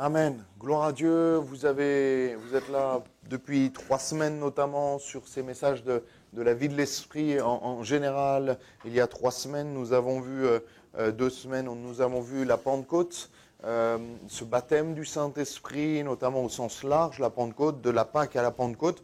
Amen. Gloire à Dieu. Vous êtes là depuis 3 semaines notamment sur ces messages de la vie de l'esprit en général. Il y a 3 semaines, nous avons vu 2 semaines, nous avons vu la Pentecôte, ce baptême du Saint-Esprit, notamment au sens large, la Pentecôte, de la Pâque à la Pentecôte.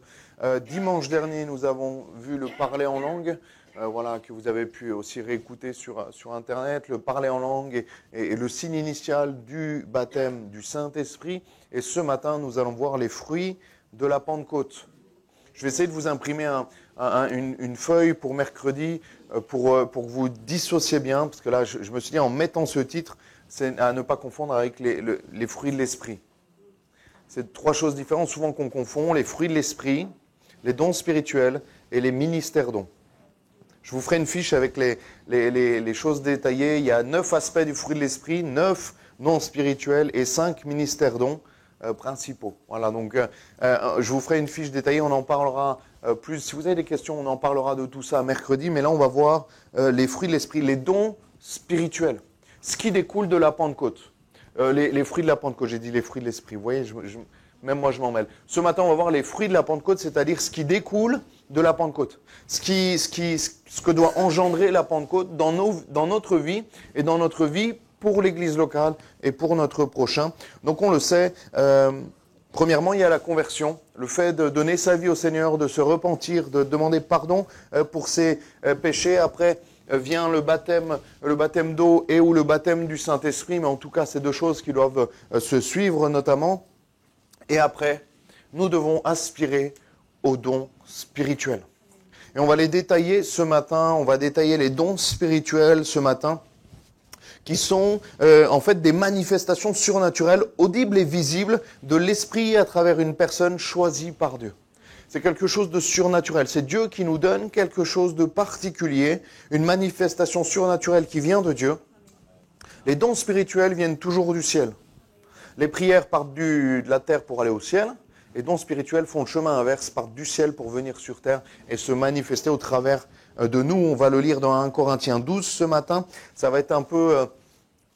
Dimanche dernier, nous avons vu le parler en langue. Que vous avez pu aussi réécouter sur Internet, le parler en langue et le signe initial du baptême du Saint-Esprit. Et ce matin, nous allons voir les fruits de la Pentecôte. Je vais essayer de vous imprimer une feuille pour mercredi pour vous dissocier bien, parce que là, je me suis dit, en mettant ce titre, c'est à ne pas confondre avec les fruits de l'Esprit. C'est 3 choses différentes, souvent qu'on confond, les fruits de l'Esprit, les dons spirituels et les ministères dons. Je vous ferai une fiche avec les choses détaillées. Il y a 9 aspects du fruit de l'esprit, 9 dons spirituels et 5 ministères dons principaux. Voilà, donc je vous ferai une fiche détaillée, on en parlera plus. Si vous avez des questions, on en parlera de tout ça mercredi, mais là on va voir les fruits de l'esprit, les dons spirituels, ce qui découle de la Pentecôte. Les fruits de la Pentecôte, j'ai dit les fruits de l'esprit, vous voyez, même moi je m'en mêle. Ce matin on va voir les fruits de la Pentecôte, c'est-à-dire ce qui découle de la Pentecôte. Ce que doit engendrer la Pentecôte dans notre vie et dans notre vie pour l'Église locale et pour notre prochain. Donc on le sait, premièrement il y a la conversion, le fait de donner sa vie au Seigneur, de se repentir, de demander pardon pour ses péchés. Après vient le baptême d'eau et ou le baptême du Saint-Esprit, mais en tout cas c'est 2 choses qui doivent se suivre notamment. Et après, nous devons aspirer aux dons spirituels. Et on va les détailler ce matin, on va détailler les dons spirituels ce matin, qui sont en fait des manifestations surnaturelles, audibles et visibles de l'esprit à travers une personne choisie par Dieu. C'est quelque chose de surnaturel, c'est Dieu qui nous donne quelque chose de particulier, une manifestation surnaturelle qui vient de Dieu. Les dons spirituels viennent toujours du ciel. Les prières partent de la terre pour aller au ciel. Les dons spirituels font le chemin inverse, partent du ciel pour venir sur terre et se manifester au travers de nous. On va le lire dans 1 Corinthiens 12 ce matin. Ça va être un peu,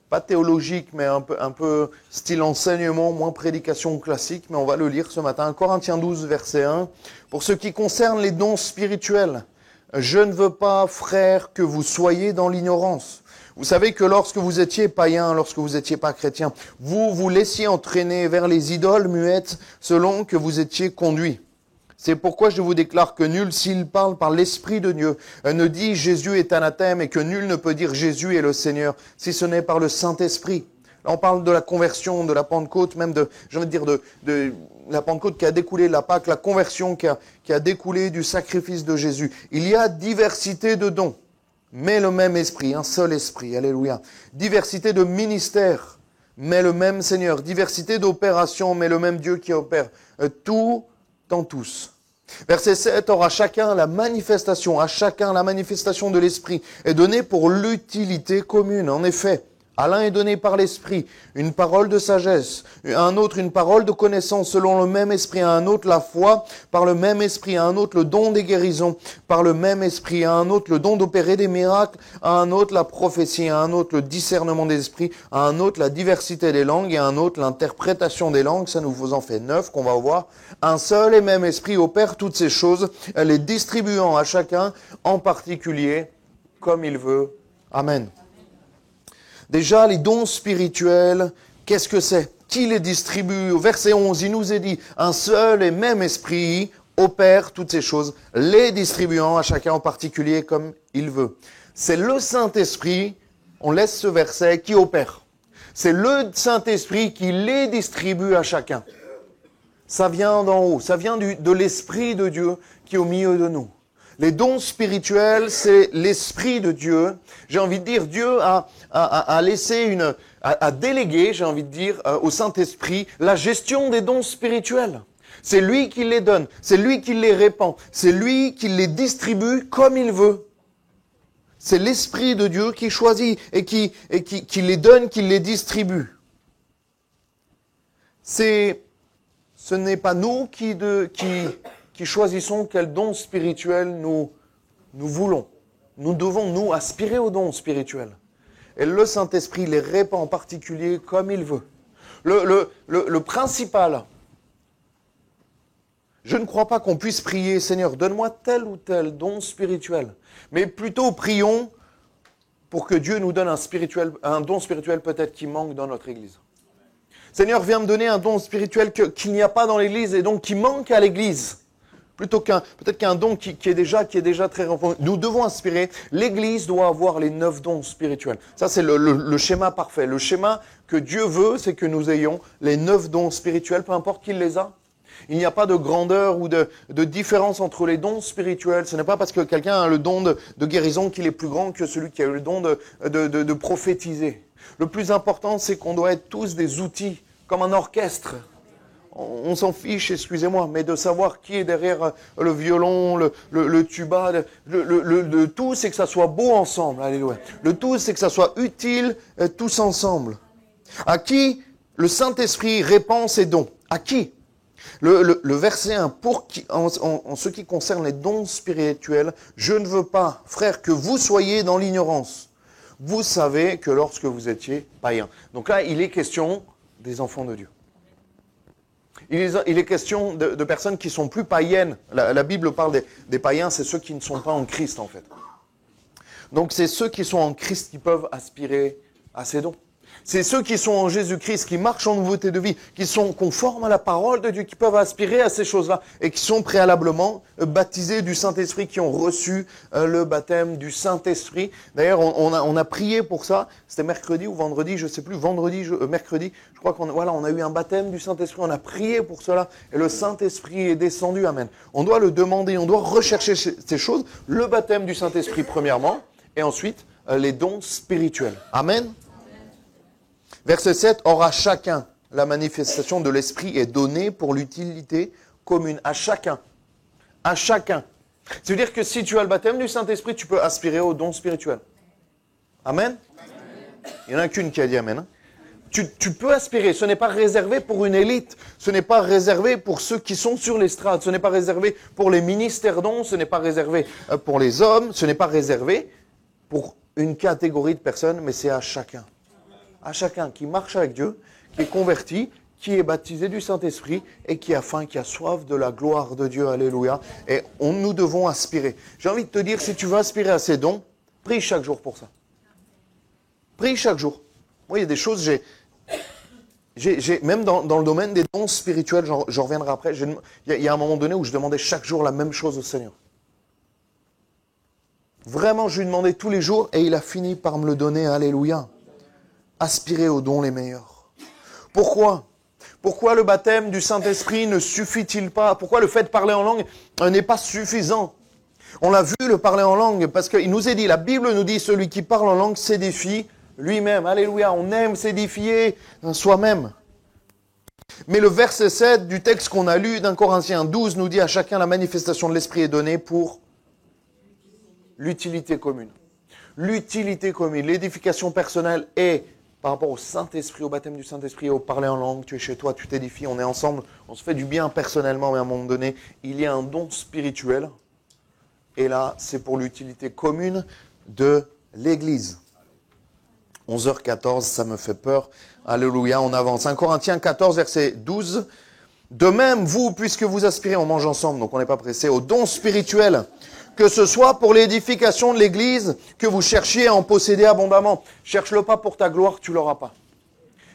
pas théologique, mais un peu style enseignement, moins prédication classique. Mais on va le lire ce matin. 1 Corinthiens 12, verset 1. Pour ce qui concerne les dons spirituels, je ne veux pas, frères, que vous soyez dans l'ignorance. Vous savez que lorsque vous étiez païen, lorsque vous n'étiez pas chrétien, vous vous laissiez entraîner vers les idoles muettes selon que vous étiez conduits. C'est pourquoi je vous déclare que nul, s'il parle par l'Esprit de Dieu, ne dit Jésus est anathème et que nul ne peut dire Jésus est le Seigneur, si ce n'est par le Saint-Esprit. Là, on parle de la conversion, de la Pentecôte, même de la Pentecôte qui a découlé de la Pâque, la conversion qui a découlé du sacrifice de Jésus. Il y a diversité de dons. Mais le même esprit, un seul esprit, alléluia. Diversité de ministères, mais le même Seigneur. Diversité d'opérations, mais le même Dieu qui opère tout en tous. Verset 7, or à chacun la manifestation de l'esprit est donnée pour l'utilité commune. En effet, à l'un est donné par l'esprit une parole de sagesse, à un autre une parole de connaissance selon le même esprit, à un autre la foi par le même esprit, à un autre le don des guérisons par le même esprit, à un autre le don d'opérer des miracles, à un autre la prophétie, à un autre le discernement des esprits, à un autre la diversité des langues et à un autre l'interprétation des langues. Ça nous vous en fait 9 qu'on va voir. Un seul et même esprit opère toutes ces choses, les distribuant à chacun en particulier comme il veut. Amen. Déjà, les dons spirituels, qu'est-ce que c'est? Qui les distribue? Au verset 11, il nous est dit, un seul et même esprit opère toutes ces choses, les distribuant à chacun en particulier comme il veut. C'est le Saint-Esprit, on laisse ce verset, qui opère. C'est le Saint-Esprit qui les distribue à chacun. Ça vient d'en haut, ça vient de l'Esprit de Dieu qui est au milieu de nous. Les dons spirituels, c'est l'Esprit de Dieu. J'ai envie de dire, Dieu a laissé a délégué, j'ai envie de dire, au Saint-Esprit, la gestion des dons spirituels. C'est lui qui les donne, c'est lui qui les répand, c'est lui qui les distribue comme il veut. C'est l'Esprit de Dieu qui choisit et qui les donne, qui les distribue. Ce n'est pas nous qui choisissons quel don spirituel nous voulons. Nous devons, nous, aspirer aux dons spirituels. Et le Saint-Esprit les répand en particulier comme il veut. Le principal, je ne crois pas qu'on puisse prier, Seigneur, donne-moi tel ou tel don spirituel. Mais plutôt prions pour que Dieu nous donne un don spirituel peut-être qui manque dans notre Église. Seigneur, viens me donner un don spirituel qu'il n'y a pas dans l'Église et donc qui manque à l'Église. Plutôt peut-être qu'un don qui est déjà très répandu. Nous devons aspirer. L'Église doit avoir les 9 dons spirituels. Ça, c'est le schéma parfait. Le schéma que Dieu veut, c'est que nous ayons les 9 dons spirituels, peu importe qui les a. Il n'y a pas de grandeur ou de différence entre les dons spirituels. Ce n'est pas parce que quelqu'un a le don de guérison qu'il est plus grand que celui qui a eu le don de prophétiser. Le plus important, c'est qu'on doit être tous des outils, comme un orchestre. On s'en fiche, excusez-moi, mais de savoir qui est derrière le violon, le tuba, le tout, c'est que ça soit beau ensemble. Alléluia. Le tout, c'est que ça soit utile tous ensemble. À qui le Saint-Esprit répand ses dons? À qui? Le verset 1, en ce qui concerne les dons spirituels, je ne veux pas, frères, que vous soyez dans l'ignorance. Vous savez que lorsque vous étiez païens. Donc là, il est question des enfants de Dieu. Il est question de personnes qui sont plus païennes. La Bible parle des païens, c'est ceux qui ne sont pas en Christ, en fait. Donc c'est ceux qui sont en Christ qui peuvent aspirer à ces dons. C'est ceux qui sont en Jésus-Christ, qui marchent en nouveauté de vie, qui sont conformes à la parole de Dieu, qui peuvent aspirer à ces choses-là et qui sont préalablement baptisés du Saint-Esprit, qui ont reçu le baptême du Saint-Esprit. D'ailleurs, on a prié pour ça. C'était mercredi ou vendredi, je ne sais plus, mercredi. Je crois on a eu un baptême du Saint-Esprit. On a prié pour cela et le Saint-Esprit est descendu. Amen. On doit le demander, on doit rechercher ces choses. Le baptême du Saint-Esprit premièrement et ensuite les dons spirituels. Amen. Verset 7, « Or à chacun, la manifestation de l'Esprit est donnée pour l'utilité commune. » À chacun. À chacun. C'est-à-dire que si tu as le baptême du Saint-Esprit, tu peux aspirer aux dons spirituels. Amen. Il n'y en a qu'une qui a dit Amen. Tu peux aspirer. Ce n'est pas réservé pour une élite. Ce n'est pas réservé pour ceux qui sont sur l'estrade. Ce n'est pas réservé pour les ministères dons. Ce n'est pas réservé pour les hommes. Ce n'est pas réservé pour une catégorie de personnes, mais c'est à chacun. À chacun qui marche avec Dieu, qui est converti, qui est baptisé du Saint-Esprit et qui a faim, qui a soif de la gloire de Dieu. Alléluia. Et nous devons aspirer. J'ai envie de te dire, si tu veux aspirer à ces dons, prie chaque jour pour ça. Prie chaque jour. Moi, il y a des choses, même dans le domaine des dons spirituels, j'en reviendrai après, il y a un moment donné où je demandais chaque jour la même chose au Seigneur. Vraiment, je lui demandais tous les jours et il a fini par me le donner. Alléluia. Aspirer aux dons les meilleurs. Pourquoi? Pourquoi le baptême du Saint-Esprit ne suffit-il pas? Pourquoi le fait de parler en langue n'est pas suffisant? On l'a vu, le parler en langue, parce qu'il nous est dit, la Bible nous dit, celui qui parle en langue s'édifie lui-même. Alléluia, on aime s'édifier soi-même. Mais le verset 7 du texte qu'on a lu d'un Corinthiens 12 nous dit, à chacun la manifestation de l'Esprit est donnée pour l'utilité commune. L'utilité commune, l'édification personnelle est par rapport au Saint-Esprit, au baptême du Saint-Esprit, au parler en langue, tu es chez toi, tu t'édifies, on est ensemble, on se fait du bien personnellement, mais à un moment donné, il y a un don spirituel. Et là, c'est pour l'utilité commune de l'Église. 11h14, ça me fait peur. Alléluia, on avance. 1 Corinthiens 14, verset 12. De même, vous, puisque vous aspirez, on mange ensemble, donc on n'est pas pressé, au don spirituel, que ce soit pour l'édification de l'Église, que vous cherchiez à en posséder abondamment. Cherche-le pas pour ta gloire, tu l'auras pas.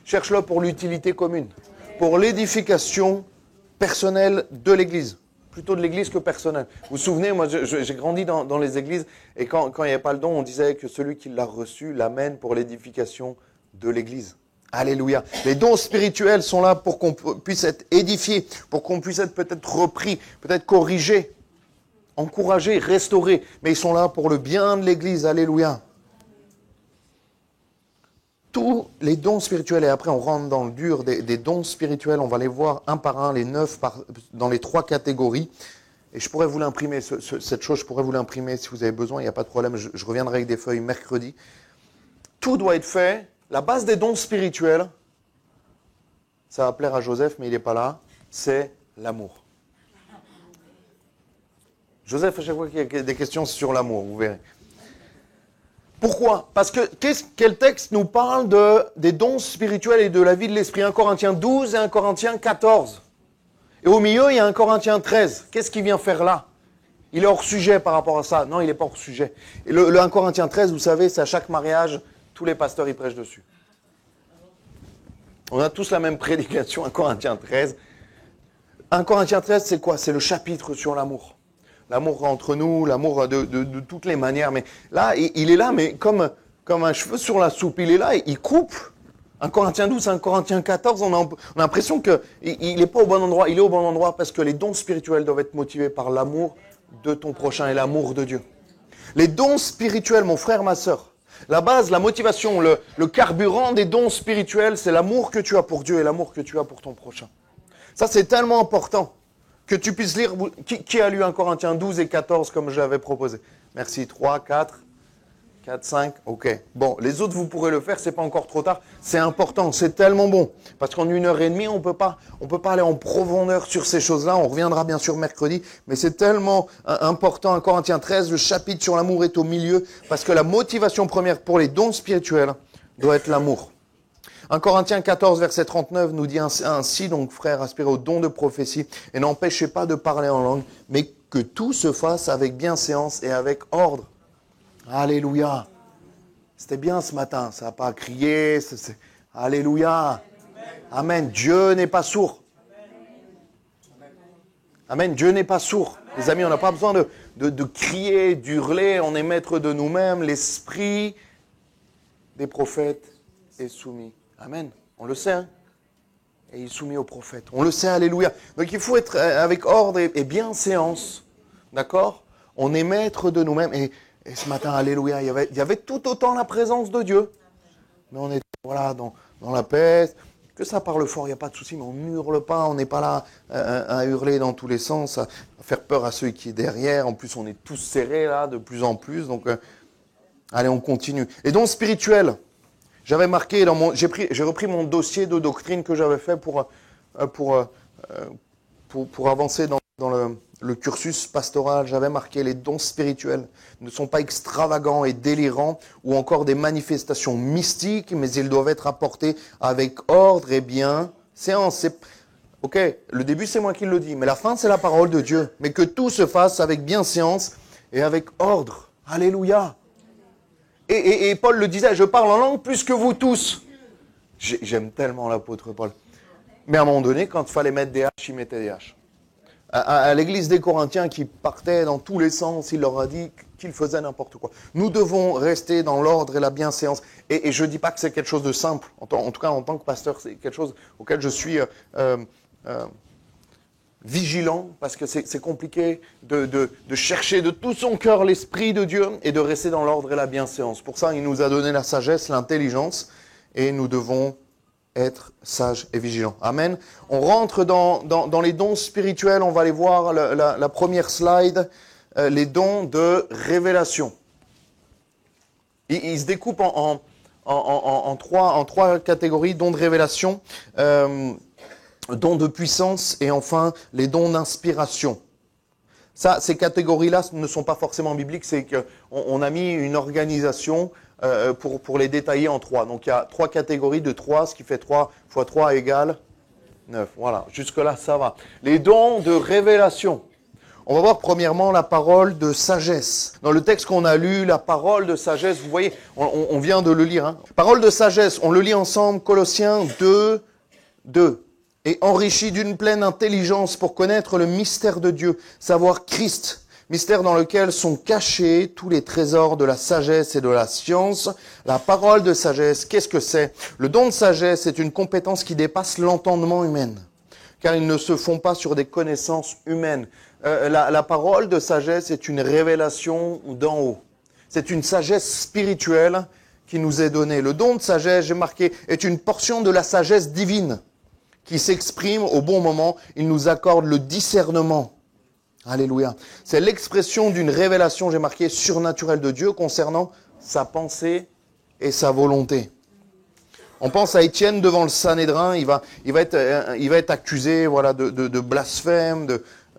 Cherche-le pour l'utilité commune, pour l'édification personnelle de l'Église. Plutôt de l'Église que personnelle. Vous vous souvenez, moi j'ai grandi dans les églises, et quand il n'y avait pas le don, on disait que celui qui l'a reçu l'amène pour l'édification de l'Église. Alléluia. Les dons spirituels sont là pour qu'on puisse être édifié, pour qu'on puisse être peut-être repris, peut-être corrigé, encouragé, restauré. Mais ils sont là pour le bien de l'Église. Alléluia. Tous les dons spirituels, et après on rentre dans le dur des dons spirituels, on va les voir un par un, les 9 dans les 3 catégories. Et je pourrais vous l'imprimer, cette chose, je pourrais vous l'imprimer si vous avez besoin, il n'y a pas de problème, je reviendrai avec des feuilles mercredi. Tout doit être fait. La base des dons spirituels, ça va plaire à Joseph, mais il n'est pas là, c'est l'amour. Joseph, à chaque fois qu'il y a des questions sur l'amour, vous verrez. Pourquoi? Parce que quel texte nous parle des dons spirituels et de la vie de l'esprit? 1 Corinthiens 12 et 1 Corinthiens 14. Et au milieu, il y a 1 Corinthiens 13. Qu'est-ce qu'il vient faire là? Il est hors sujet par rapport à ça. Non, il n'est pas hors sujet. Et le 1 Corinthiens 13, vous savez, c'est à chaque mariage, tous les pasteurs y prêchent dessus. On a tous la même prédication, 1 Corinthiens 13. 1 Corinthiens 13, c'est quoi? C'est le chapitre sur l'amour. L'amour entre nous, l'amour de toutes les manières. Mais là, il est là, mais comme un cheveu sur la soupe. Il est là, et il coupe. 1 Corinthiens 12, 1 Corinthiens 14, on a l'impression qu'il n'est pas au bon endroit. Il est au bon endroit parce que les dons spirituels doivent être motivés par l'amour de ton prochain et l'amour de Dieu. Les dons spirituels, mon frère, ma sœur, la base, la motivation, le carburant des dons spirituels, c'est l'amour que tu as pour Dieu et l'amour que tu as pour ton prochain. Ça, c'est tellement important que tu puisses lire. Qui a lu 1 Corinthiens 12 et 14 comme je l'avais proposé? Merci. 3, 4, 5. Ok. Bon, les autres, vous pourrez le faire, c'est pas encore trop tard. C'est important, c'est tellement bon. Parce qu'en 1h30, on peut pas aller en profondeur sur ces choses-là. On reviendra bien sûr mercredi. Mais c'est tellement important. 1 Corinthiens 13, le chapitre sur l'amour est au milieu. Parce que la motivation première pour les dons spirituels doit être l'amour. 1 Corinthiens 14, verset 39 nous dit ainsi, donc frères, aspirez au don de prophétie et n'empêchez pas de parler en langue, mais que tout se fasse avec bienséance et avec ordre. Alléluia. C'était bien ce matin, ça n'a pas crié. Alléluia. Amen. Dieu n'est pas sourd. Amen. Dieu n'est pas sourd. Les amis, on n'a pas besoin de crier, d'hurler. On est maître de nous-mêmes. L'esprit des prophètes est soumis. Amen. On le sait, hein? Et il est soumis aux prophètes. On le sait, alléluia. Donc il faut être avec ordre et bienséance. D'accord? On est maître de nous-mêmes. Et ce matin, alléluia, il y avait tout autant la présence de Dieu. Mais on est voilà, dans la paix. Que ça parle fort, il n'y a pas de souci, mais on n'hurle pas. On n'est pas là à hurler dans tous les sens, à faire peur à ceux qui sont derrière. En plus, on est tous serrés là, de plus en plus. Donc, allez, on continue. Et donc, spirituel. J'avais marqué j'ai repris mon dossier de doctrine que j'avais fait pour avancer dans le cursus pastoral. J'avais marqué les dons spirituels ne sont pas extravagants et délirants ou encore des manifestations mystiques, mais ils doivent être apportés avec ordre et bienséance. Ok, le début c'est moi qui le dis, mais la fin c'est la parole de Dieu. Mais que tout se fasse avec bienséance et avec ordre. Alléluia. Et Paul le disait, je parle en langue plus que vous tous. J'aime tellement l'apôtre Paul. Mais à un moment donné, quand il fallait mettre des haches, il mettait des haches. À l'église des Corinthiens qui partait dans tous les sens, il leur a dit qu'ils faisaient n'importe quoi. Nous devons rester dans l'ordre et la bienséance. Et je ne dis pas que c'est quelque chose de simple. En tout cas, en tant que pasteur, c'est quelque chose auquel je suis vigilant, parce que c'est compliqué de chercher de tout son cœur l'Esprit de Dieu et de rester dans l'ordre et la bienséance. Pour ça, il nous a donné la sagesse, l'intelligence, et nous devons être sages et vigilants. Amen. On rentre dans les dons spirituels, on va aller voir la première slide, les dons de révélation. Ils se découpent en trois catégories, dons de révélation, dons de puissance et enfin les dons d'inspiration. Ça, ces catégories-là ne sont pas forcément bibliques, c'est qu'on a mis une organisation pour les détailler en trois. Donc il y a trois catégories de 3, ce qui fait 3 fois 3 égale 9. Voilà, jusque-là ça va. Les dons de révélation. On va voir premièrement la parole de sagesse. Dans le texte qu'on a lu, la parole de sagesse, vous voyez, on vient de le lire. Hein. Parole de sagesse, on le lit ensemble, Colossiens 2, 2. Et enrichi d'une pleine intelligence pour connaître le mystère de Dieu, savoir Christ, mystère dans lequel sont cachés tous les trésors de la sagesse et de la science. La parole de sagesse, qu'est-ce que c'est? Le don de sagesse est une compétence qui dépasse l'entendement humain, car ils ne se font pas sur des connaissances humaines. La parole de sagesse est une révélation d'en haut. C'est une sagesse spirituelle qui nous est donnée. Le don de sagesse, j'ai marqué, est une portion de la sagesse divine qui s'exprime au bon moment. Il nous accorde le discernement. Alléluia. C'est l'expression d'une révélation, j'ai marqué, surnaturelle de Dieu concernant sa pensée et sa volonté. On pense à Étienne devant le Sanhédrin, il va être accusé, voilà, de blasphème,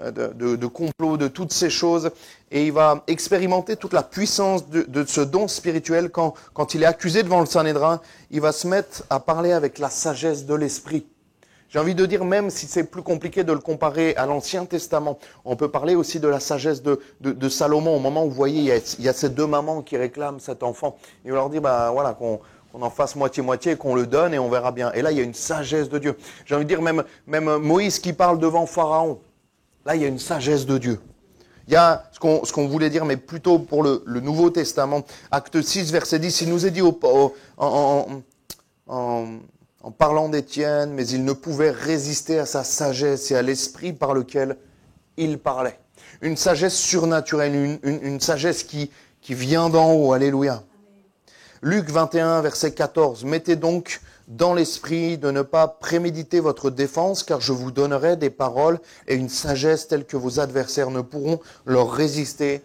de complot, de toutes ces choses. Et il va expérimenter toute la puissance de ce don spirituel. Quand il est accusé devant le Sanhédrin, il va se mettre à parler avec la sagesse de l'esprit. J'ai envie de dire, même si c'est plus compliqué de le comparer à l'Ancien Testament, on peut parler aussi de la sagesse de Salomon. Au moment où vous voyez, il y a ces deux mamans qui réclament cet enfant. Il va leur dire, voilà, qu'on en fasse moitié-moitié, qu'on le donne et on verra bien. Et là, il y a une sagesse de Dieu. J'ai envie de dire, même Moïse qui parle devant Pharaon, là, il y a une sagesse de Dieu. Il y a ce qu'on voulait dire, mais plutôt pour le Nouveau Testament. Acte 6, verset 10, il nous est dit en parlant d'Étienne, mais il ne pouvait résister à sa sagesse et à l'esprit par lequel il parlait. Une sagesse surnaturelle, une sagesse qui vient d'en haut. Alléluia. Luc 21, verset 14. Mettez donc dans l'esprit de ne pas préméditer votre défense, car je vous donnerai des paroles et une sagesse telle que vos adversaires ne pourront leur résister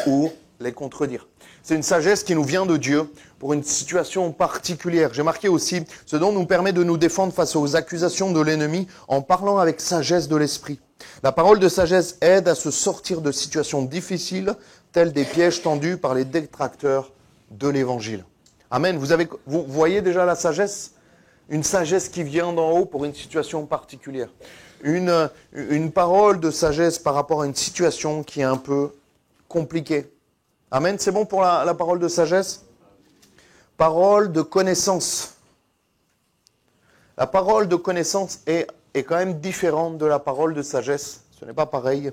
ou les contredire. C'est une sagesse qui nous vient de Dieu pour une situation particulière. J'ai marqué aussi ce dont nous permet de nous défendre face aux accusations de l'ennemi en parlant avec sagesse de l'esprit. La parole de sagesse aide à se sortir de situations difficiles, telles des pièges tendus par les détracteurs de l'évangile. Amen. Vous voyez déjà la sagesse? Une sagesse qui vient d'en haut pour une situation particulière. Une parole de sagesse par rapport à une situation qui est un peu compliquée. Amen. C'est bon pour la parole de sagesse? Parole de connaissance. La parole de connaissance est quand même différente de la parole de sagesse. Ce n'est pas pareil.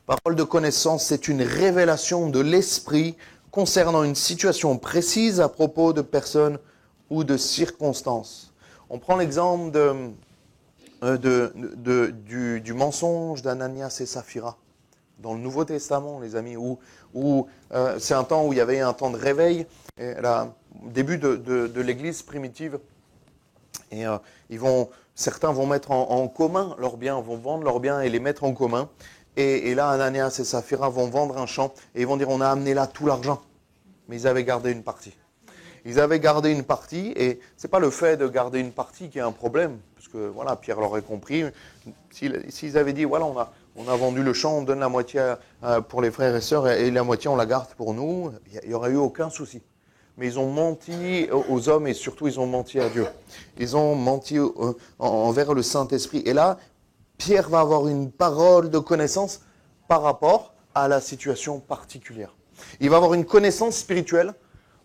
Parole de connaissance, c'est une révélation de l'esprit concernant une situation précise à propos de personnes ou de circonstances. On prend l'exemple du mensonge d'Ananias et Saphira. Dans le Nouveau Testament, les amis, où c'est un temps où il y avait un temps de réveil, et début de l'Église primitive, et certains vont mettre en commun leurs biens, vont vendre leurs biens et les mettre en commun. Et là, Ananias et Saphira vont vendre un champ et ils vont dire, on a amené là tout l'argent. Mais ils avaient gardé une partie. Ils avaient gardé une partie et c'est pas le fait de garder une partie qui est un problème. Parce que voilà, Pierre l'aurait compris. S'ils avaient dit, voilà, on a vendu le champ, on donne la moitié pour les frères et sœurs et la moitié on la garde pour nous, il n'y aurait eu aucun souci. Mais ils ont menti aux hommes et surtout ils ont menti à Dieu. Ils ont menti envers le Saint-Esprit. Et là, Pierre va avoir une parole de connaissance par rapport à la situation particulière. Il va avoir une connaissance spirituelle.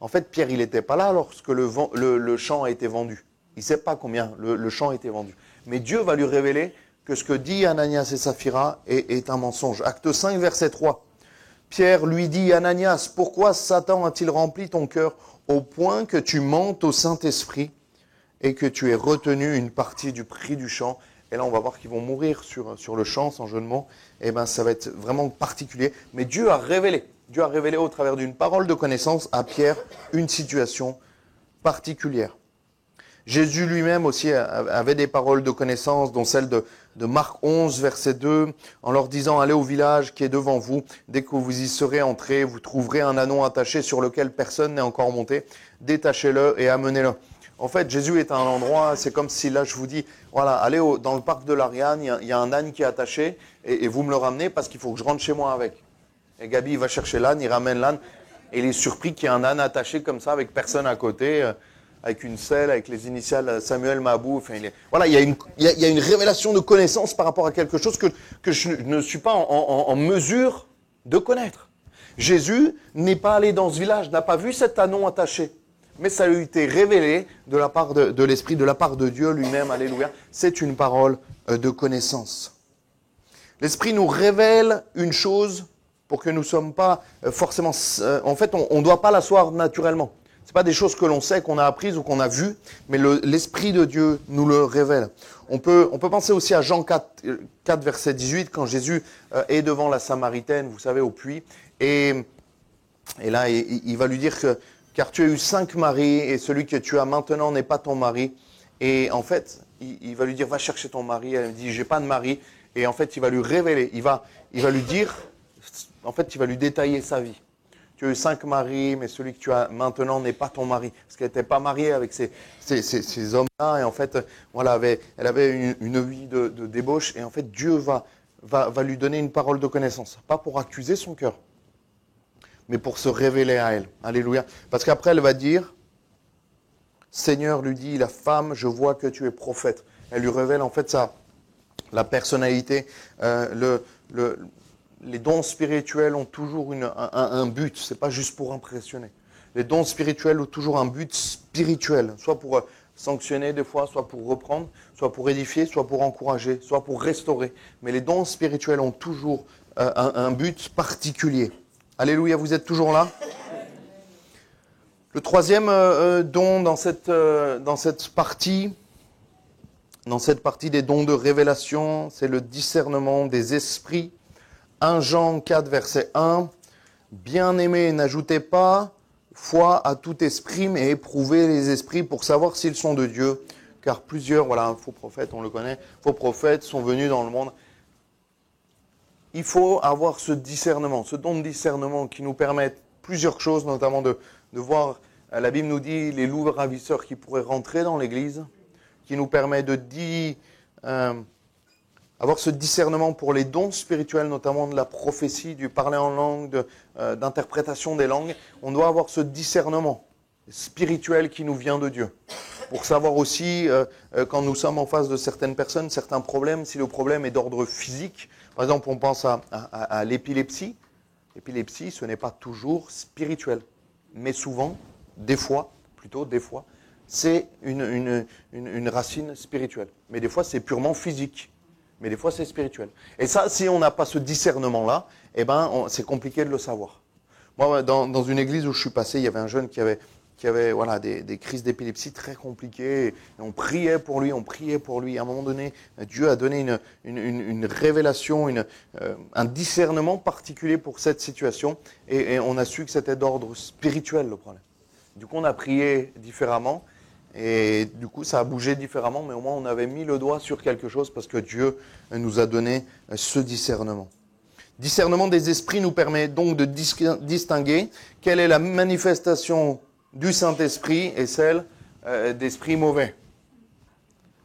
En fait, Pierre, il n'était pas là lorsque le champ a été vendu. Il ne sait pas combien le champ a été vendu. Mais Dieu va lui révéler que ce que dit Ananias et Saphira est un mensonge. Acte 5, verset 3. Pierre lui dit, Ananias, pourquoi Satan a-t-il rempli ton cœur au point que tu mentes au Saint-Esprit et que tu aies retenu une partie du prix du champ? Et là, on va voir qu'ils vont mourir sur le champ, sans jeu de mots. Eh bien, ça va être vraiment particulier. Mais Dieu a révélé au travers d'une parole de connaissance à Pierre une situation particulière. Jésus lui-même aussi avait des paroles de connaissance, dont celle de Marc 11, verset 2, en leur disant, allez au village qui est devant vous. Dès que vous y serez entrés, vous trouverez un anneau attaché sur lequel personne n'est encore monté. Détachez-le et amenez-le. En fait, Jésus est à un endroit, c'est comme si là je vous dis, voilà, allez dans le parc de l'Ariane, il y a un âne qui est attaché et vous me le ramenez parce qu'il faut que je rentre chez moi avec. Et Gabi, il va chercher l'âne, il ramène l'âne et il est surpris qu'il y ait un âne attaché comme ça avec personne à côté, avec une selle, avec les initiales Samuel Mabou. Enfin, voilà, il y a une révélation de connaissance par rapport à quelque chose que je ne suis pas en mesure de connaître. Jésus n'est pas allé dans ce village, n'a pas vu cet anneau attaché. Mais ça lui a été révélé de la part de l'Esprit, de la part de Dieu lui-même. Alléluia. C'est une parole de connaissance. L'Esprit nous révèle une chose pour que nous ne sommes pas forcément... en fait, on ne doit pas l'asseoir naturellement. Ce n'est pas des choses que l'on sait, qu'on a apprises ou qu'on a vues, mais l'Esprit de Dieu nous le révèle. On peut penser aussi à Jean 4, verset 18, quand Jésus est devant la Samaritaine, vous savez, au puits. Et là, il va lui dire que car tu as eu 5 maris et celui que tu as maintenant n'est pas ton mari. Et en fait, il va lui dire, va chercher ton mari. Elle me dit, j'ai pas de mari. Et en fait, il va lui révéler, il va lui dire, en fait, il va lui détailler sa vie. Tu as eu 5 maris, mais celui que tu as maintenant n'est pas ton mari. Parce qu'elle n'était pas mariée avec ces hommes-là. Et en fait, voilà, elle avait une vie de débauche. Et en fait, Dieu va va lui donner une parole de connaissance. Pas pour accuser son cœur, mais pour se révéler à elle. Alléluia. Parce qu'après, elle va dire, Seigneur, lui dit la femme, je vois que tu es prophète. Elle lui révèle en fait la personnalité. Les dons spirituels ont toujours un but. Ce n'est pas juste pour impressionner. Les dons spirituels ont toujours un but spirituel. Soit pour sanctionner des fois, soit pour reprendre, soit pour édifier, soit pour encourager, soit pour restaurer. Mais les dons spirituels ont toujours un but particulier. Alléluia, vous êtes toujours là ? Le troisième don dans cette partie des dons de révélation, c'est le discernement des esprits. 1 Jean 4, verset 1. Bien-aimés, n'ajoutez pas foi à tout esprit, mais éprouvez les esprits pour savoir s'ils sont de Dieu. Car plusieurs, faux prophètes, on le connaît, faux prophètes sont venus dans le monde. Il faut avoir ce discernement, ce don de discernement qui nous permet plusieurs choses, notamment de voir, la Bible nous dit, les loups ravisseurs qui pourraient rentrer dans l'Église, qui nous permet avoir ce discernement pour les dons spirituels, notamment de la prophétie, du parler en langue, d'interprétation des langues. On doit avoir ce discernement spirituel qui nous vient de Dieu. Pour savoir aussi, quand nous sommes en face de certaines personnes, certains problèmes, si le problème est d'ordre physique. Par exemple, on pense à l'épilepsie. L'épilepsie, ce n'est pas toujours spirituel. Mais souvent, des fois, c'est une racine spirituelle. Mais des fois, c'est purement physique. Mais des fois, c'est spirituel. Et ça, si on n'a pas ce discernement-là, c'est compliqué de le savoir. Moi, dans une église où je suis passé, il y avait un jeune qui avait des crises d'épilepsie très compliquées. Et on priait pour lui. À un moment donné, Dieu a donné une révélation, un discernement particulier pour cette situation. Et on a su que c'était d'ordre spirituel, le problème. Du coup, on a prié différemment. Et du coup, ça a bougé différemment, mais au moins on avait mis le doigt sur quelque chose parce que Dieu nous a donné ce discernement. Discernement des esprits nous permet donc de distinguer quelle est la manifestation du Saint-Esprit et celle d'esprits mauvais.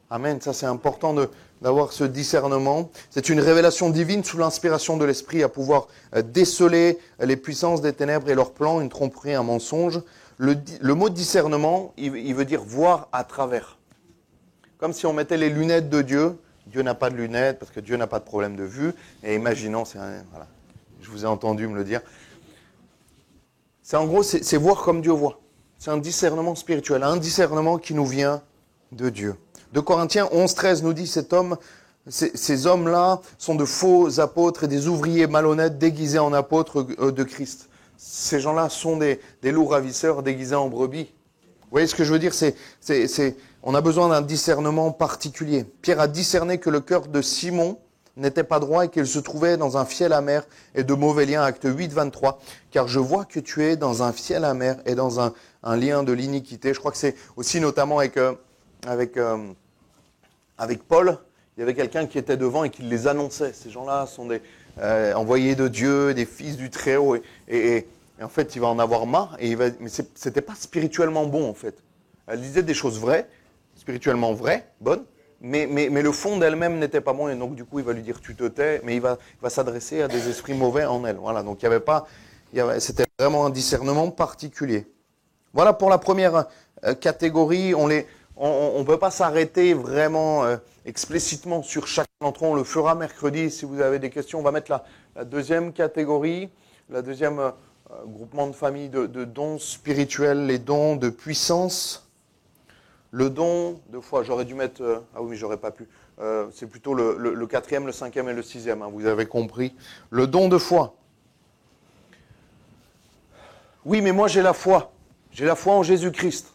Amen, ça c'est important d'avoir ce discernement. C'est une révélation divine sous l'inspiration de l'Esprit à pouvoir déceler les puissances des ténèbres et leurs plans, une tromperie, un mensonge. Le mot discernement, il veut dire voir à travers. Comme si on mettait les lunettes de Dieu. Dieu n'a pas de lunettes parce que Dieu n'a pas de problème de vue. Et imaginons, je vous ai entendu me le dire. C'est voir comme Dieu voit. C'est un discernement spirituel, un discernement qui nous vient de Dieu. 2 Corinthiens 11, 13 nous dit ces hommes-là sont de faux apôtres et des ouvriers malhonnêtes déguisés en apôtres de Christ. Ces gens-là sont des loups ravisseurs déguisés en brebis. Vous voyez ce que je veux dire ? On a besoin d'un discernement particulier. Pierre a discerné que le cœur de Simon n'était pas droit et qu'il se trouvait dans un fiel amer et de mauvais liens. Acte 8, 23. Car je vois que tu es dans un fiel amer et dans un lien de l'iniquité. Je crois que c'est aussi notamment avec Paul. Il y avait quelqu'un qui était devant et qui les annonçait. Ces gens-là sont des envoyés de Dieu, des fils du Très-Haut. Et en fait, il va en avoir marre. Mais c'était pas spirituellement bon, en fait. Elle disait des choses vraies, spirituellement vraies, bonnes, mais le fond d'elle-même n'était pas bon. Et donc, du coup, il va lui dire, tu te tais, mais il va s'adresser à des esprits mauvais en elle. Voilà, donc c'était vraiment un discernement particulier. Voilà pour la première catégorie. On ne peut pas s'arrêter vraiment explicitement sur chacun d'entre eux. On le fera mercredi. Si vous avez des questions, on va mettre la deuxième catégorie, la deuxième groupement de famille de dons spirituels, les dons de puissance. Le don de foi, j'aurais dû mettre... ah oui, mais j'aurais pas pu. C'est plutôt le quatrième, le cinquième et le sixième, hein, vous avez compris. Le don de foi. Oui, mais moi j'ai la foi. J'ai la foi en Jésus-Christ.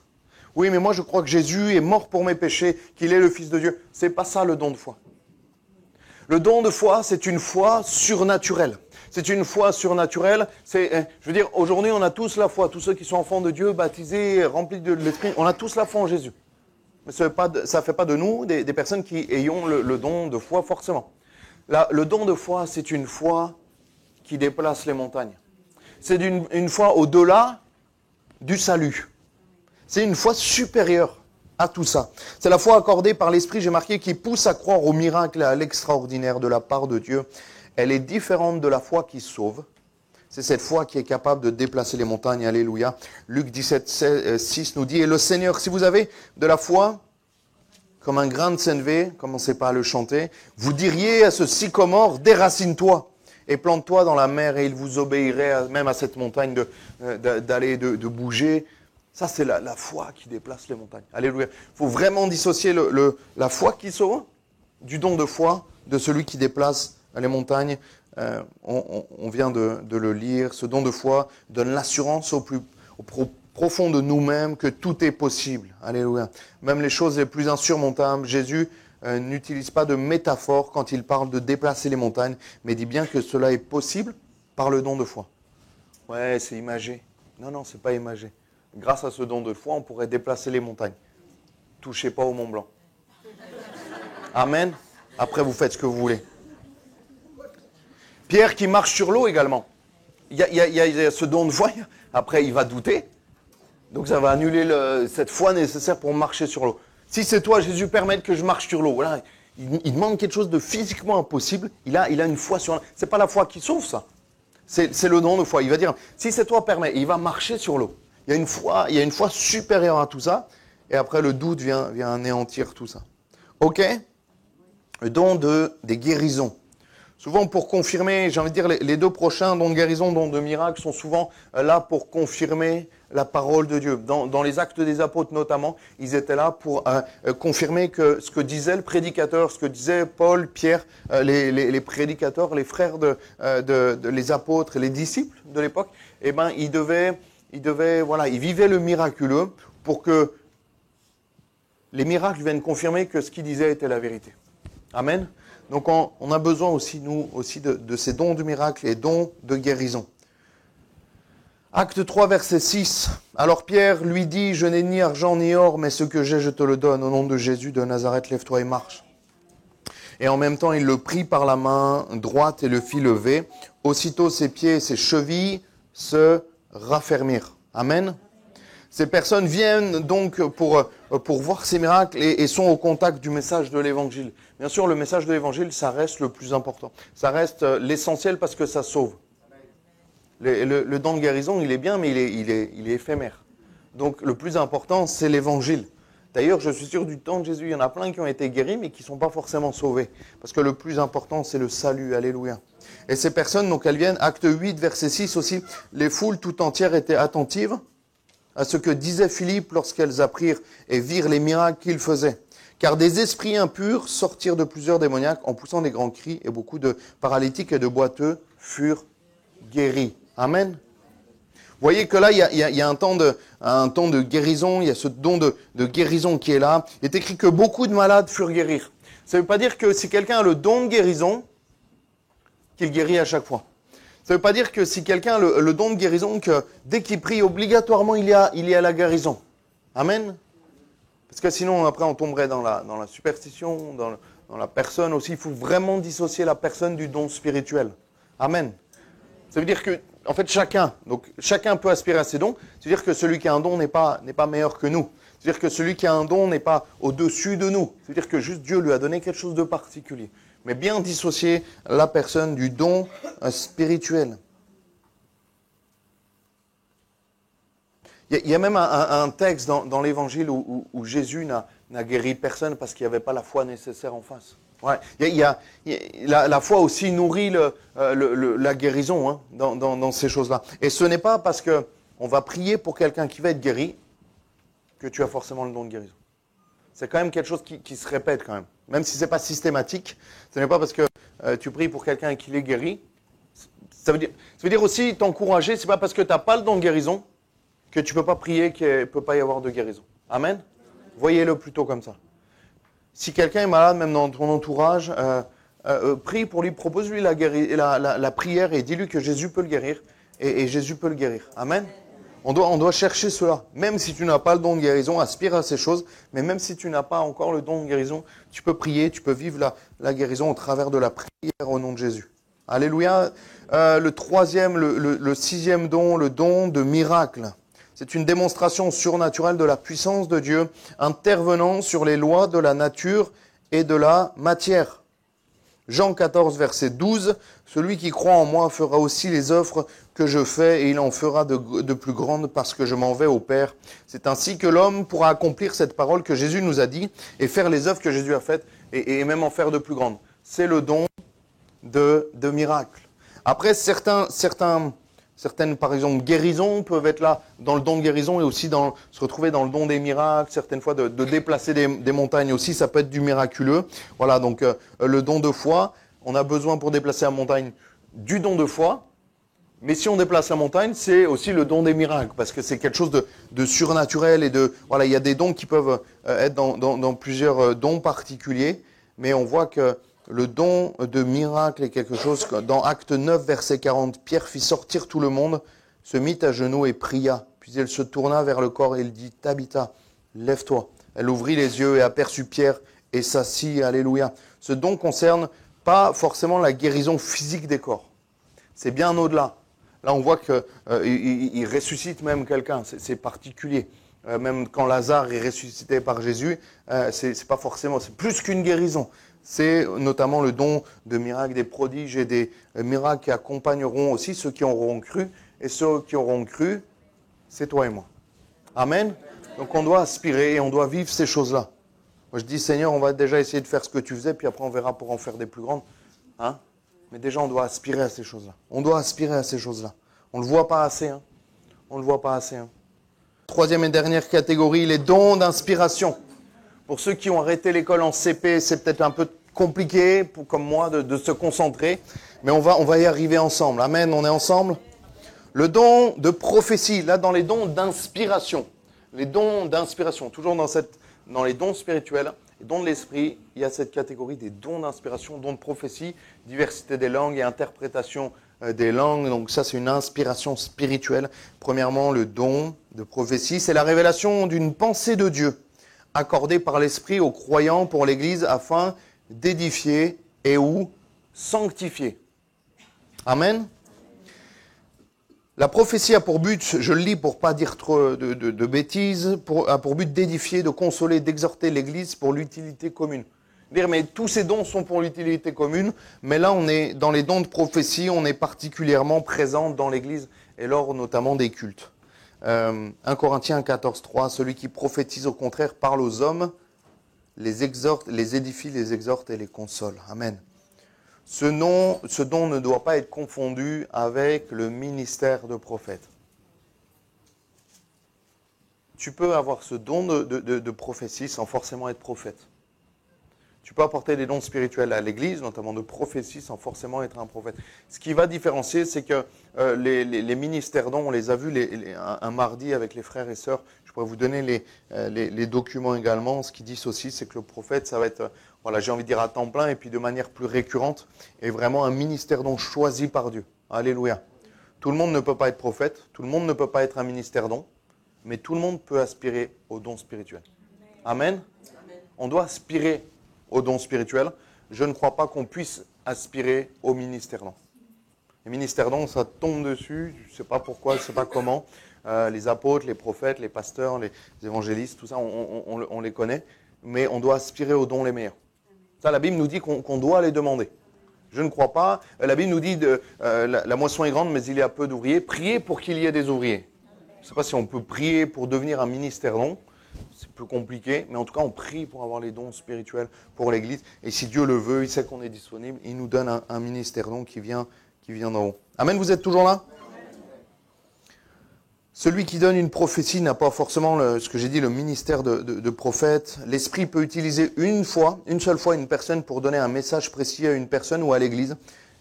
Oui, mais moi je crois que Jésus est mort pour mes péchés, qu'il est le Fils de Dieu. C'est pas ça le don de foi. Le don de foi, c'est une foi surnaturelle. C'est une foi surnaturelle. Je veux dire, aujourd'hui, on a tous la foi. Tous ceux qui sont enfants de Dieu, baptisés, remplis de l'Esprit, on a tous la foi en Jésus. Mais ça ne fait pas de nous des personnes qui ayons le don de foi, forcément. Le don de foi, c'est une foi qui déplace les montagnes. C'est une foi au-delà du salut. C'est une foi supérieure. à tout ça. C'est la foi accordée par l'Esprit, j'ai marqué, qui pousse à croire au miracle et à l'extraordinaire de la part de Dieu. Elle est différente de la foi qui sauve. C'est cette foi qui est capable de déplacer les montagnes. Alléluia. Luc 17, 6 nous dit, « Et le Seigneur, si vous avez de la foi, comme un grain de sénévé, commencez pas à le chanter, vous diriez à ce sycomore, déracine-toi et plante-toi dans la mer et il vous obéirait même à cette montagne d'aller, de bouger. » Ça, c'est la foi qui déplace les montagnes. Alléluia. Il faut vraiment dissocier la foi qui sauve du don de foi de celui qui déplace les montagnes. On vient de le lire. Ce don de foi donne l'assurance au profond de nous-mêmes que tout est possible. Alléluia. Même les choses les plus insurmontables. Jésus n'utilise pas de métaphore quand il parle de déplacer les montagnes, mais dit bien que cela est possible par le don de foi. Ouais, c'est imagé. Non, c'est pas imagé. Grâce à ce don de foi, on pourrait déplacer les montagnes. Touchez pas au Mont Blanc. Amen. Après, vous faites ce que vous voulez. Pierre qui marche sur l'eau également. Il y a ce don de foi. Après, il va douter. Donc, ça va annuler cette foi nécessaire pour marcher sur l'eau. Si c'est toi, Jésus, permette que je marche sur l'eau. Voilà. Il demande quelque chose de physiquement impossible. Il a une foi sur l'eau. C'est pas la foi qui sauve ça. C'est le don de foi. Il va dire, si c'est toi, permets. Il va marcher sur l'eau. Il y a une foi supérieure à tout ça. Et après, le doute vient anéantir tout ça. OK? Le don des guérisons. Souvent pour confirmer, j'ai envie de dire, les deux prochains, dons de guérison, dons de miracle, sont souvent là pour confirmer la parole de Dieu. Dans les actes des apôtres notamment, ils étaient là pour confirmer que ce que disait le prédicateur, ce que disaient Paul, Pierre, les prédicateurs, les frères les apôtres, les disciples de l'époque, eh ben, ils vivaient le miraculeux pour que les miracles viennent confirmer que ce qu'ils disaient était la vérité. Amen. Donc on a besoin aussi, nous, de ces dons de miracle et dons de guérison. Acte 3, verset 6. Alors Pierre lui dit, « Je n'ai ni argent ni or, mais ce que j'ai, je te le donne. Au nom de Jésus de Nazareth, lève-toi et marche. » Et en même temps, il le prit par la main droite et le fit lever. Aussitôt, ses pieds et ses chevilles se raffermirent. Amen. Ces personnes viennent donc pour voir ces miracles et sont au contact du message de l'Évangile. Bien sûr, le message de l'Évangile, ça reste le plus important. Ça reste l'essentiel parce que ça sauve. Le don de guérison, il est bien, mais il est éphémère. Donc, le plus important, c'est l'Évangile. D'ailleurs, je suis sûr, du temps de Jésus, il y en a plein qui ont été guéris, mais qui ne sont pas forcément sauvés. Parce que le plus important, c'est le salut. Alléluia. Et ces personnes, donc, elles viennent, acte 8, verset 6 aussi, les foules tout entières étaient attentives à ce que disait Philippe lorsqu'elles apprirent et virent les miracles qu'il faisait. Car des esprits impurs sortirent de plusieurs démoniaques en poussant des grands cris et beaucoup de paralytiques et de boiteux furent guéris. Amen. Vous voyez que là, il y a un temps de guérison, il y a ce don de guérison qui est là. Il est écrit que beaucoup de malades furent guéris. Ça ne veut pas dire que si quelqu'un a le don de guérison, qu'il guérit à chaque fois. Ça ne veut pas dire que si quelqu'un a le don de guérison, que dès qu'il prie, obligatoirement, il y a la guérison. Amen. Parce que sinon, après, on tomberait dans la superstition, dans la personne aussi. Il faut vraiment dissocier la personne du don spirituel. Amen. Ça veut dire que, en fait, chacun peut aspirer à ses dons. C'est-à-dire que celui qui a un don n'est pas meilleur que nous. C'est-à-dire que celui qui a un don n'est pas au-dessus de nous. C'est-à-dire que juste Dieu lui a donné quelque chose de particulier. Mais bien dissocier la personne du don spirituel. Il y a même un texte dans l'Évangile où Jésus n'a guéri personne parce qu'il n'y avait pas la foi nécessaire en face. Ouais. La foi aussi nourrit la guérison hein, dans ces choses-là. Et ce n'est pas parce qu'on va prier pour quelqu'un qui va être guéri que tu as forcément le don de guérison. C'est quand même quelque chose qui se répète quand même. Même si ce n'est pas systématique, ce n'est pas parce que tu pries pour quelqu'un et qu'il est guéri. Ça veut dire aussi t'encourager, ce n'est pas parce que tu n'as pas le don de guérison que tu ne peux pas prier qu'il ne peut pas y avoir de guérison. Amen. Voyez-le plutôt comme ça. Si quelqu'un est malade, même dans ton entourage, prie pour lui, propose-lui la prière et dis-lui que Jésus peut le guérir et Jésus peut le guérir. Amen. On doit chercher cela. Même si tu n'as pas le don de guérison, aspire à ces choses. Mais même si tu n'as pas encore le don de guérison, tu peux prier, tu peux vivre la guérison au travers de la prière au nom de Jésus. Alléluia. Le troisième, le sixième don, le don de miracle. C'est une démonstration surnaturelle de la puissance de Dieu, intervenant sur les lois de la nature et de la matière. Jean 14, verset 12, « Celui qui croit en moi fera aussi les œuvres que je fais, et il en fera de plus grandes parce que je m'en vais au Père. C'est ainsi que l'homme pourra accomplir cette parole que Jésus nous a dit, et faire les œuvres que Jésus a faites, et même en faire de plus grandes. » C'est le don de miracles. Après, certaines, par exemple, guérisons peuvent être là dans le don de guérison et aussi se retrouver dans le don des miracles, certaines fois de déplacer des montagnes aussi, ça peut être du miraculeux. Voilà, donc le don de foi, on a besoin pour déplacer la montagne du don de foi, mais si on déplace la montagne, c'est aussi le don des miracles, parce que c'est quelque chose de surnaturel et voilà, il y a des dons qui peuvent être dans plusieurs dons particuliers, mais on voit que le don de miracle est quelque chose, dans Acte 9, verset 40, Pierre fit sortir tout le monde, se mit à genoux et pria. Puis elle se tourna vers le corps et il dit, Tabitha, lève-toi. Elle ouvrit les yeux et aperçut Pierre et s'assit, alléluia. Ce don concerne pas forcément la guérison physique des corps. C'est bien au-delà. Là, on voit qu'il ressuscite même quelqu'un, c'est particulier. Même quand Lazare est ressuscité par Jésus, c'est pas forcément, c'est plus qu'une guérison. C'est notamment le don de miracles, des prodiges et des miracles qui accompagneront aussi ceux qui auront cru. Et ceux qui auront cru, c'est toi et moi. Amen. Donc on doit aspirer et on doit vivre ces choses-là. Moi je dis, Seigneur, on va déjà essayer de faire ce que tu faisais, puis après on verra pour en faire des plus grandes. Hein? Mais déjà on doit aspirer à ces choses-là. On doit aspirer à ces choses-là. On ne le voit pas assez. Hein? On ne le voit pas assez. Hein? Troisième et dernière catégorie, les dons d'inspiration. Pour ceux qui ont arrêté l'école en CP, c'est peut-être un peu compliqué, comme moi, de se concentrer. Mais on va y arriver ensemble. Amen, on est ensemble. Le don de prophétie, là dans les dons d'inspiration. Les dons d'inspiration, toujours dans les dons spirituels, les dons de l'esprit, il y a cette catégorie des dons d'inspiration, dons de prophétie, diversité des langues et interprétation des langues. Donc ça, c'est une inspiration spirituelle. Premièrement, le don de prophétie, c'est la révélation d'une pensée de Dieu, accordé par l'Esprit aux croyants pour l'Église afin d'édifier et ou sanctifier. Amen. La prophétie a pour but, je le lis pour pas dire trop de bêtises, a pour but d'édifier, de consoler, d'exhorter l'Église pour l'utilité commune. Dire, mais tous ces dons sont pour l'utilité commune, mais là on est dans les dons de prophétie, on est particulièrement présent dans l'Église et lors notamment des cultes. 1 Corinthiens 14, 3, celui qui prophétise au contraire parle aux hommes, les exhorte, les édifie, les exhorte et les console. Amen. Ce don ne doit pas être confondu avec le ministère de prophète. Tu peux avoir ce don de prophétie sans forcément être prophète. Tu peux apporter des dons spirituels à l'Église, notamment de prophétie, sans forcément être un prophète. Ce qui va différencier, c'est que les ministères dons, on les a vus un mardi avec les frères et sœurs. Je pourrais vous donner les documents également. Ce qu'ils disent aussi, c'est que le prophète, ça va être, voilà, j'ai envie de dire à temps plein, et puis de manière plus récurrente, et vraiment un ministère don choisi par Dieu. Alléluia. Tout le monde ne peut pas être prophète, tout le monde ne peut pas être un ministère don, mais tout le monde peut aspirer aux dons spirituels. Amen. On doit aspirer aux dons spirituels. Je ne crois pas qu'on puisse aspirer au ministère don. Les ministères dons, ça tombe dessus, je ne sais pas pourquoi, je ne sais pas comment. Les apôtres, les prophètes, les pasteurs, les évangélistes, tout ça, on les connaît. Mais on doit aspirer aux dons les meilleurs. Ça, la Bible nous dit qu'on doit les demander. Je ne crois pas. La Bible nous dit la moisson est grande, mais il y a peu d'ouvriers. Priez pour qu'il y ait des ouvriers. Je ne sais pas si on peut prier pour devenir un ministère don. C'est plus compliqué, mais en tout cas, on prie pour avoir les dons spirituels pour l'Église. Et si Dieu le veut, il sait qu'on est disponible, il nous donne un ministère don qui vient d'en haut. Amen, vous êtes toujours là? Celui qui donne une prophétie n'a pas forcément, ce que j'ai dit, le ministère de prophète. L'Esprit peut utiliser une seule fois une personne pour donner un message précis à une personne ou à l'Église.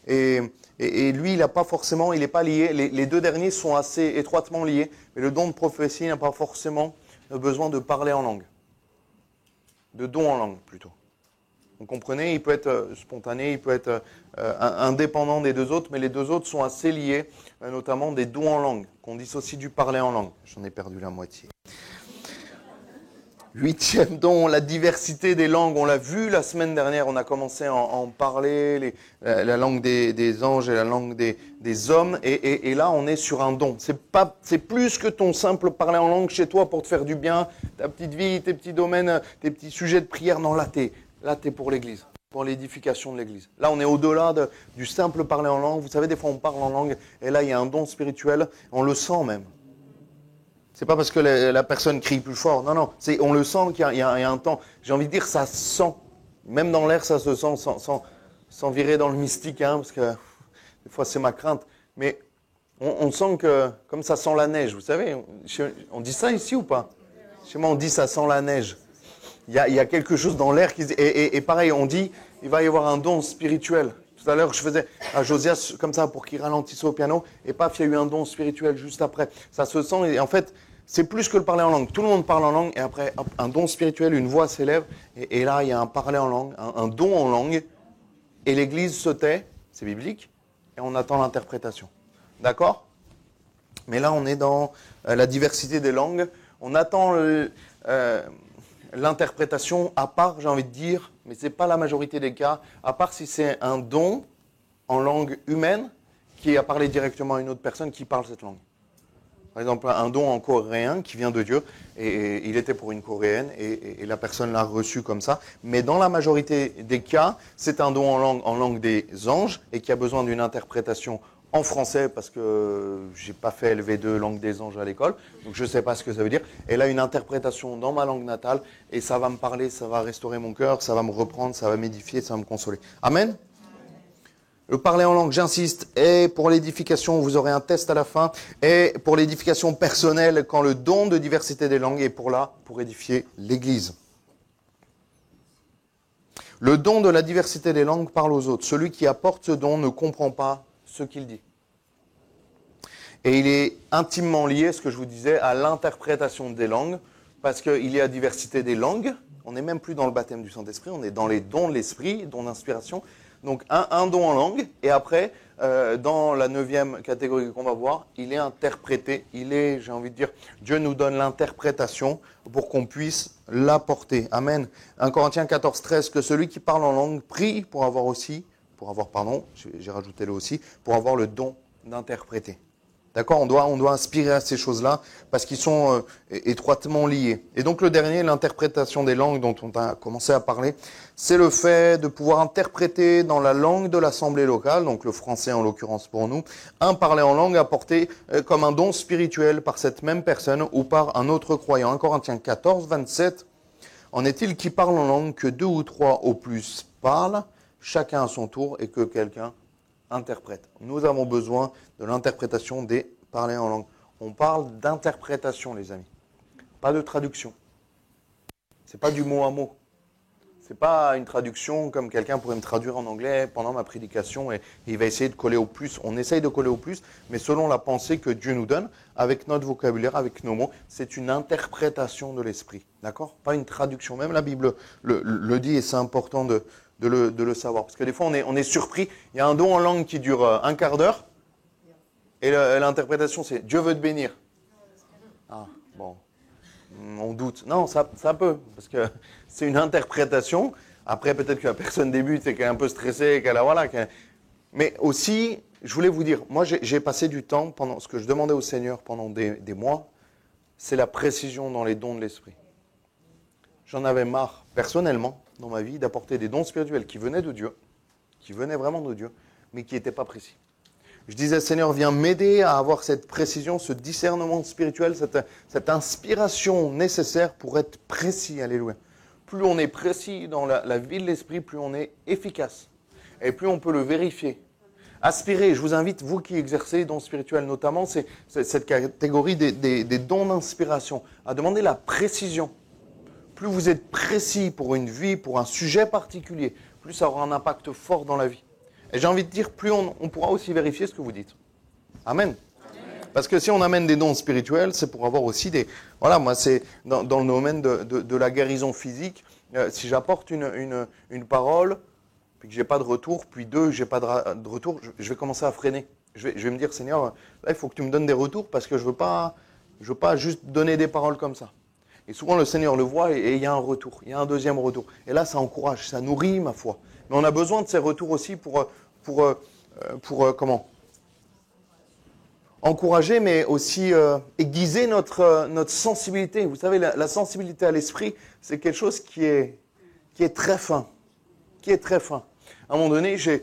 Et lui, il n'a pas forcément, il n'est pas lié. Les deux derniers sont assez étroitement liés, mais le don de prophétie n'a pas forcément besoin de parler en langue. De don en langue, plutôt. Vous comprenez, il peut être spontané, il peut être indépendant des deux autres, mais les deux autres sont assez liés, notamment des dons en langue, qu'on dissocie du parler en langue. J'en ai perdu la moitié. 8e don, la diversité des langues. On l'a vu la semaine dernière, on a commencé à en parler, la langue des anges et la langue des hommes. Et là, on est sur un don. C'est plus que ton simple parler en langue chez toi pour te faire du bien, ta petite vie, tes petits domaines, tes petits sujets de prière. Non, là, t'es pour l'Église, pour l'édification de l'Église. Là, on est au-delà du simple parler en langue. Vous savez, des fois, on parle en langue et là, il y a un don spirituel. On le sent même. C'est pas parce que la personne crie plus fort. Non, non. On le sent qu'il y a un temps. J'ai envie de dire, ça se sent. Même dans l'air, ça se sent sans virer dans le mystique, hein, parce que des fois, c'est ma crainte. Mais on sent que, comme ça sent la neige, vous savez, on dit ça ici ou pas? Chez moi, on dit ça sent la neige. Il y a quelque chose dans l'air qui... Et pareil, on dit, il va y avoir un don spirituel. Tout à l'heure, je faisais à Josias comme ça pour qu'il ralentisse au piano. Et paf, il y a eu un don spirituel juste après. Ça se sent. Et en fait, c'est plus que le parler en langue. Tout le monde parle en langue. Et après, hop, un don spirituel, une voix s'élève. Et là, il y a un parler en langue, un don en langue. Et l'Église se tait. C'est biblique. Et on attend l'interprétation. D'accord? Mais là, on est dans la diversité des langues. On attend l'interprétation à part, j'ai envie de dire, mais ce n'est pas la majorité des cas, à part si c'est un don en langue humaine qui a parlé directement à une autre personne qui parle cette langue. Par exemple, un don en coréen qui vient de Dieu, et il était pour une coréenne, et la personne l'a reçu comme ça. Mais dans la majorité des cas, c'est un don en langue des anges, et qui a besoin d'une interprétation en français, parce que j'ai pas fait LV2 langue des anges à l'école, donc je ne sais pas ce que ça veut dire. Et là, une interprétation dans ma langue natale, et ça va me parler, ça va restaurer mon cœur, ça va me reprendre, ça va m'édifier, ça va me consoler. Amen. Le parler en langue, j'insiste, et pour l'édification, vous aurez un test à la fin, et pour l'édification personnelle, quand le don de diversité des langues est pour édifier l'Église. Le don de la diversité des langues parle aux autres. Celui qui apporte ce don ne comprend pas ce qu'il dit. Et il est intimement lié, ce que je vous disais, à l'interprétation des langues, parce qu'il y a diversité des langues. On n'est même plus dans le baptême du Saint-Esprit, on est dans les dons de l'Esprit, dons d'inspiration. Donc un don en langue, et après, dans la 9e catégorie qu'on va voir, il est interprété, j'ai envie de dire, Dieu nous donne l'interprétation pour qu'on puisse l'apporter. Amen. 1 Corinthiens 14, 13, que celui qui parle en langue prie pour avoir, j'ai rajouté le aussi, pour avoir le don d'interpréter. D'accord, on doit aspirer à ces choses-là parce qu'ils sont étroitement liés. Et donc le dernier, l'interprétation des langues dont on a commencé à parler, c'est le fait de pouvoir interpréter dans la langue de l'assemblée locale, donc le français en l'occurrence pour nous, un parler en langue apporté comme un don spirituel par cette même personne ou par un autre croyant. 1 Corinthiens 14, 27, en est-il qui parle en langue que 2 ou 3 au plus parlent, chacun à son tour et que quelqu'un interprète. Nous avons besoin de l'interprétation des parler en langue. On parle d'interprétation, les amis. Pas de traduction. C'est pas du mot à mot. C'est pas une traduction comme quelqu'un pourrait me traduire en anglais pendant ma prédication et il va essayer de coller au plus. On essaye de coller au plus, mais selon la pensée que Dieu nous donne, avec notre vocabulaire, avec nos mots, c'est une interprétation de l'esprit. D'accord? Pas une traduction. Même la Bible le dit et c'est important de le savoir. Parce que des fois, on est surpris. Il y a un don en langue qui dure un quart d'heure. Et l'interprétation, c'est « Dieu veut te bénir ». Ah, bon, on doute. Non, ça peut, parce que c'est une interprétation. Après, peut-être que la personne débute et qu'elle est un peu stressée. Mais aussi, je voulais vous dire, moi, j'ai passé du temps, pendant ce que je demandais au Seigneur pendant des mois, c'est la précision dans les dons de l'esprit. J'en avais marre, personnellement, dans ma vie, d'apporter des dons spirituels qui venaient de Dieu, qui venaient vraiment de Dieu, mais qui n'étaient pas précis. Je disais, Seigneur, viens m'aider à avoir cette précision, ce discernement spirituel, cette inspiration nécessaire pour être précis. Alléluia. Plus on est précis dans la vie de l'esprit, plus on est efficace. Et plus on peut le vérifier. Aspirez, je vous invite, vous qui exercez les dons spirituels notamment, c'est cette catégorie des dons d'inspiration, à demander la précision. Plus vous êtes précis pour une vie, pour un sujet particulier, plus ça aura un impact fort dans la vie. Et j'ai envie de dire, plus on pourra aussi vérifier ce que vous dites. Amen. Parce que si on amène des dons spirituels, c'est pour avoir aussi des... Voilà, moi c'est dans le domaine de la guérison physique. Si j'apporte une parole, puis que je n'ai pas de retour, puis je n'ai pas de retour, je vais commencer à freiner. Je vais me dire, Seigneur, là il faut que tu me donnes des retours parce que je veux pas juste donner des paroles comme ça. Et souvent, le Seigneur le voit et il y a un retour, il y a un deuxième retour. Et là, ça encourage, ça nourrit ma foi. Mais on a besoin de ces retours aussi comment encourager, mais aussi aiguiser notre sensibilité. Vous savez, la sensibilité à l'esprit, c'est quelque chose qui est très fin, qui est très fin. À un moment donné, j'ai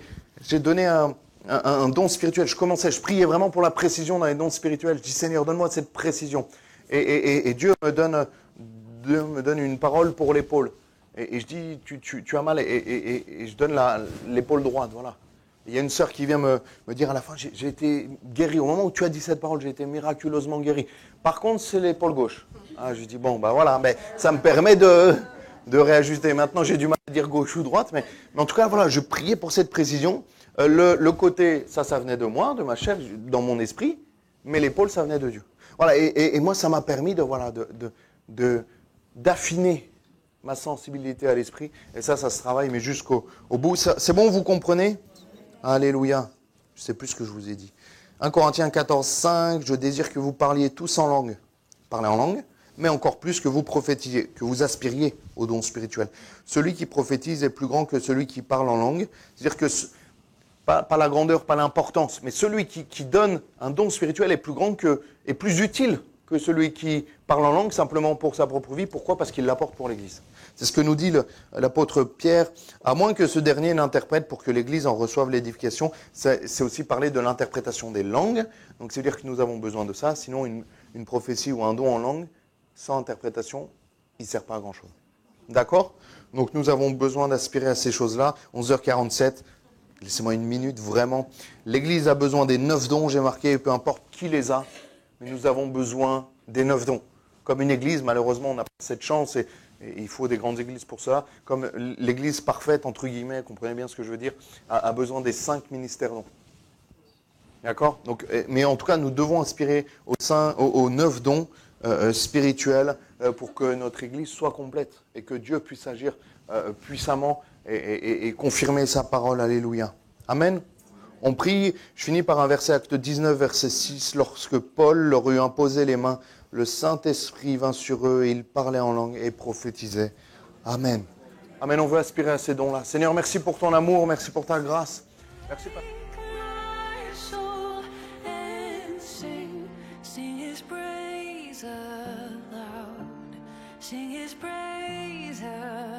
donné un don spirituel. Je priais vraiment pour la précision dans les dons spirituels. Je dis, Seigneur, donne-moi cette précision. Et Dieu me donne une parole pour l'épaule. Et je dis, tu as mal. Et je donne l'épaule droite, voilà. Il y a une sœur qui vient me dire à la fin, j'ai été guéri. Au moment où tu as dit cette parole, j'ai été miraculeusement guéri. Par contre, c'est l'épaule gauche. Ah, je dis, bon, ben voilà, mais ça me permet de réajuster. Maintenant, j'ai du mal à dire gauche ou droite, mais en tout cas, voilà, je priais pour cette précision. Le côté, ça venait de moi, de ma chair, dans mon esprit, mais l'épaule, ça venait de Dieu. Voilà, et moi, ça m'a permis d'affiner ma sensibilité à l'esprit. Et ça se travaille, mais jusqu'au bout. C'est bon, vous comprenez ? Alléluia. Je ne sais plus ce que je vous ai dit. 1 Corinthiens 14, 5, je désire que vous parliez tous en langue. Parlez en langue, mais encore plus que vous prophétisiez, que vous aspiriez au don spirituel. Celui qui prophétise est plus grand que celui qui parle en langue. C'est-à-dire que, pas la grandeur, pas l'importance, mais celui qui donne un don spirituel est plus grand est plus utile que celui qui parle en langue simplement pour sa propre vie. Pourquoi ? Parce qu'il l'apporte pour l'Église. C'est ce que nous dit l'apôtre Pierre. À moins que ce dernier n'interprète pour que l'Église en reçoive l'édification, c'est aussi parler de l'interprétation des langues. Donc c'est-à-dire que nous avons besoin de ça. Sinon, une prophétie ou un don en langue, sans interprétation, il ne sert pas à grand-chose. D'accord ? Donc nous avons besoin d'aspirer à ces choses-là. 11h47. Laissez-moi une minute, vraiment. L'Église a besoin des 9 dons, j'ai marqué, peu importe qui les a, mais nous avons besoin des 9 dons. Comme une Église, malheureusement, on n'a pas cette chance et il faut des grandes églises pour cela. Comme l'Église parfaite, entre guillemets, comprenez bien ce que je veux dire, a besoin des 5 ministères dons. D'accord ? Donc, mais en tout cas, nous devons aspirer aux 9 dons spirituels pour que notre Église soit complète et que Dieu puisse agir puissamment et confirmer sa parole. Alléluia. Amen. On prie, je finis par un verset, Acte 19, verset 6. Lorsque Paul leur eut imposé les mains, le Saint-Esprit vint sur eux et ils parlaient en langue et prophétisaient. Amen. Amen, on veut aspirer à ces dons-là. Seigneur, merci pour ton amour, merci pour ta grâce. Merci. Sing his praise aloud.